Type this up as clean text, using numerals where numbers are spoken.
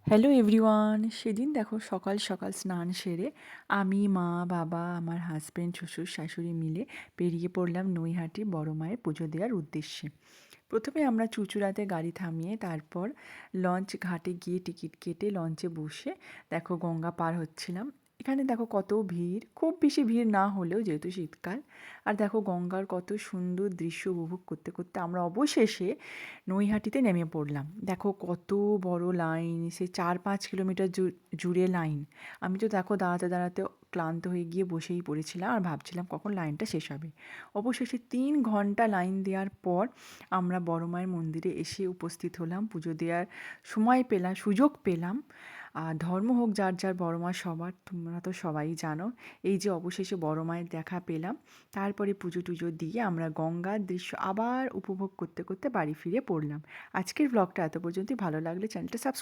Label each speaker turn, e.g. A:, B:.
A: Hello everyone, সেদিন দেখো সকাল সকাল স্নান সেরে আমি, মা, বাবা, আমার হাজব্যান্ড, শ্বশুর শাশুড়ি মিলে বেরিয়ে পড়লাম নৈহাটি বড় মায়ের পুজো দেওয়ার উদ্দেশ্যে। প্রথমে আমরা চুঁচুড়াতে গাড়ি থামিয়ে তারপর লঞ্চ ঘাটে গিয়ে টিকিট কেটে লঞ্চে বসে দেখো গঙ্গা পার হচ্ছিলাম। এখানে দেখো কত ভিড়, খুব বেশি ভিড় না হলেও যেহেতু শীতকাল। আর দেখো গঙ্গার কত সুন্দর দৃশ্য উপভোগ করতে করতে আমরা অবশেষে নৈহাটিতে নেমে পড়লাম। দেখো কত বড় লাইন, সে 4-5 কিলোমিটার জুড়ে লাইন। আমি তো দেখো দাঁড়াতে দাঁড়াতে ক্লান্ত হয়ে গিয়ে বসেই পড়েছিলাম আর ভাবছিলাম কখন লাইনটা শেষ হবে। অবশেষে 3 ঘন্টা লাইন দেওয়ার পর আমরা বড় মায়ের মন্দিরে এসে উপস্থিত হলাম, পুজো দেওয়ার সময় পেলাম, সুযোগ পেলাম। আর ধর্ম হোক যার যার, বড় মা সবার, তোমরা তো সবাই জানো। এই যে অবশেষে বড় মায়ের দেখা পেলাম, তারপরে পুজো টুজো দিয়ে আমরা গঙ্গার দৃশ্য আবার উপভোগ করতে করতে বাড়ি ফিরে পড়লাম। আজকের ব্লগটা এত পর্যন্তই। ভালো লাগলে চ্যানেলটা সাবস্ক্রাইব